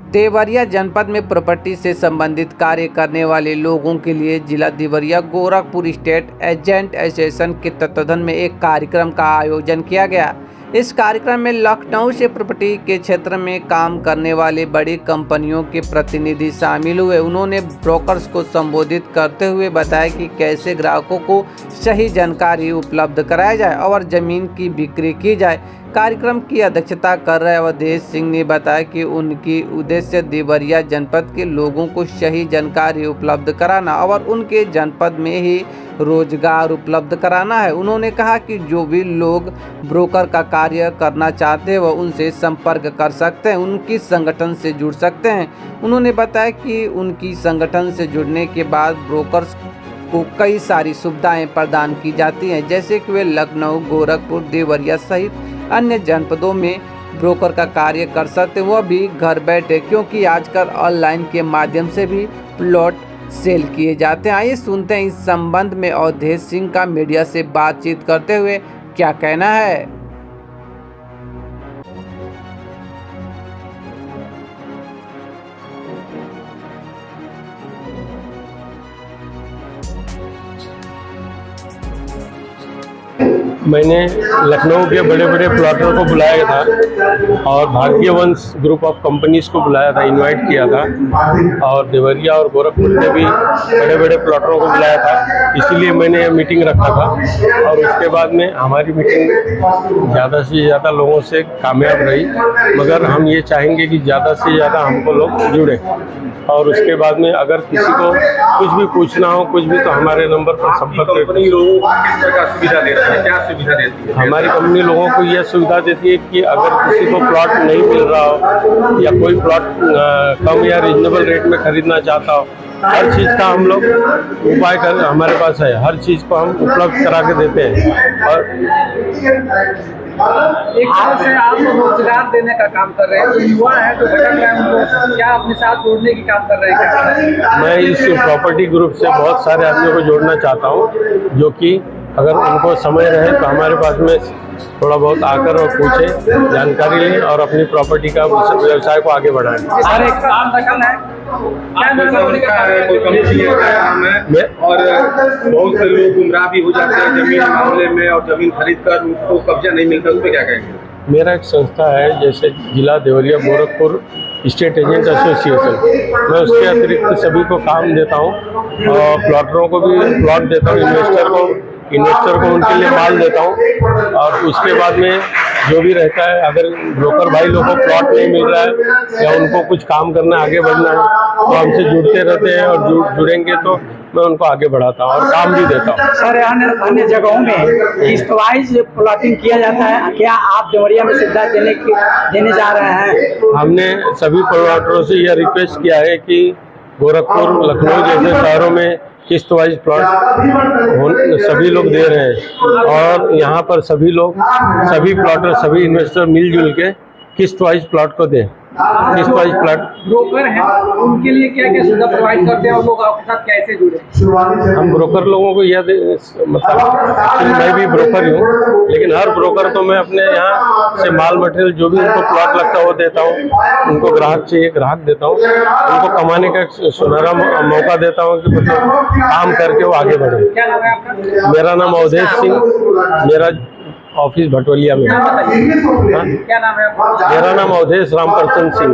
देवरिया जनपद में प्रॉपर्टी से संबंधित कार्य करने वाले लोगों के लिए जिला Deoria Gorakhpur state agent association के तत्वावधान में एक कार्यक्रम का आयोजन किया गया। इस कार्यक्रम में लखनऊ से प्रॉपर्टी के क्षेत्र में काम करने वाले बड़ी कंपनियों के प्रतिनिधि शामिल हुए। उन्होंने ब्रोकर्स को संबोधित करते हुए बताया कि कैसे ग्राहकों को सही जानकारी उपलब्ध कराया जाए और ज़मीन की बिक्री की जाए। कार्यक्रम की अध्यक्षता कर रहे अवधेश सिंह ने बताया कि उनकी उद्देश्य देवरिया जनपद के लोगों को सही जानकारी उपलब्ध कराना और उनके जनपद में ही रोजगार उपलब्ध कराना है। उन्होंने कहा कि जो भी लोग ब्रोकर का कार्य करना चाहते हैं वह उनसे संपर्क कर सकते हैं, उनकी संगठन से जुड़ सकते हैं। उन्होंने बताया कि उनकी संगठन से जुड़ने के बाद ब्रोकर्स को कई सारी सुविधाएं प्रदान की जाती हैं, जैसे कि वे लखनऊ, गोरखपुर, देवरिया सहित अन्य जनपदों में ब्रोकर का कार्य कर सकते हैं, वह भी घर बैठे, क्योंकि आजकल ऑनलाइन के माध्यम से भी प्लॉट सेल किए जाते हैं। आइए सुनते हैं इस संबंध में अवधेश सिंह का मीडिया से बातचीत करते हुए क्या कहना है। मैंने लखनऊ के बड़े बड़े प्लॉटर को बुलाया था और भाग्यवंश ग्रुप ऑफ कंपनीज को बुलाया था, इनवाइट किया था, और देवरिया और गोरखपुर में भी बड़े बड़े प्लॉटरों को बुलाया था। इसीलिए मैंने ये मीटिंग रखा था और उसके बाद में हमारी मीटिंग ज़्यादा से ज़्यादा लोगों से कामयाब रही, मगर हम ये चाहेंगे कि ज़्यादा से ज़्यादा हमको लोग जुड़े। और उसके बाद में अगर किसी को कुछ भी पूछना हो, कुछ भी, तो हमारे नंबर पर संपर्क करें। कंपनी लोगों को किस प्रकार सुविधा देती है, क्या सुविधा देती है? हमारी कंपनी लोगों को यह सुविधा देती है कि अगर किसी को प्लॉट नहीं मिल रहा हो या कोई प्लॉट कम या रीजनेबल रेट में खरीदना चाहता हो, हर चीज़ का हम लोग उपाय कर हमारे पास है, हर चीज़ को हम उपलब्ध करा के देते हैं। और एक तरह से आप रोजगार देने का काम कर रहे हैं, तो युवा है तो भटक रहे हैं, उनको क्या अपने साथ जोड़ने की काम कर रहे हैं? क्या मैं इस प्रॉपर्टी ग्रुप से बहुत सारे आदमियों को जोड़ना चाहता हूँ, जो कि अगर उनको समय रहे तो हमारे पास में थोड़ा बहुत आकर और पूछे, जानकारी लें और अपनी प्रॉपर्टी का व्यवसाय को आगे बढ़ाएं। सर एक काम रखना है, क्या और बहुत से लोग गुमराह भी हो जाते हैं जमीन मामले में, और जमीन खरीद कर उनको कब्जा नहीं मिलता, उस पर क्या कहेंगे? मेरा एक संस्था है, जैसे जिला Deoria Gorakhpur state agent association, मैं उसके अतिरिक्त सभी को काम देता हूँ और प्लॉटरों को भी प्लॉट देता हूँ, इन्वेस्टर को उनके लिए माल देता हूँ। और उसके बाद में जो भी रहता है, अगर ब्रोकर भाई लोगों को प्लॉट नहीं मिल रहा है या उनको कुछ काम करना, आगे बढ़ना है, तो हमसे जुड़ते रहते हैं और जुड़ेंगे तो मैं उनको आगे बढ़ाता हूँ और काम भी देता हूँ। सर अन्य जगहों में किस्त वाइज प्लॉटिंग किया जाता है, क्या आप देवरिया में सुविधा देने जा रहे हैं? हमने सभी प्लॉटरों से यह रिक्वेस्ट किया है कि गोरखपुर, लखनऊ जैसे शहरों में किस्त वाइज प्लॉट सभी लोग दे रहे हैं और यहाँ पर सभी प्लॉटर, सभी इन्वेस्टर मिलजुल के किस्त वाइज प्लॉट को दें। किस्त वाइज प्लॉट ब्रोकर हैं, उनके लिए क्या क्या सुविधा प्रोवाइड करते हैं और लोग आपके साथ कैसे जुड़े? हम ब्रोकर लोगों को यह मतलब मैं भी ब्रोकर ही हूँ, लेकिन हर ब्रोकर को मैं अपने यहाँ से माल मटेरियल जो भी उनको प्लॉट लगता है वो देता हूँ। उनको ग्राहक चाहिए, ग्राहक देता हूँ, उनको कमाने का सुनहरा मौका देता हूँ कि मतलब काम करके वो आगे बढ़े। क्या नाम है आपका? मेरा नाम अवधेश सिंह, मेरा ऑफिस भटोलिया में है। क्या नाम है आपका? मेरा नाम अवधेश रामप्रसन्न सिंह।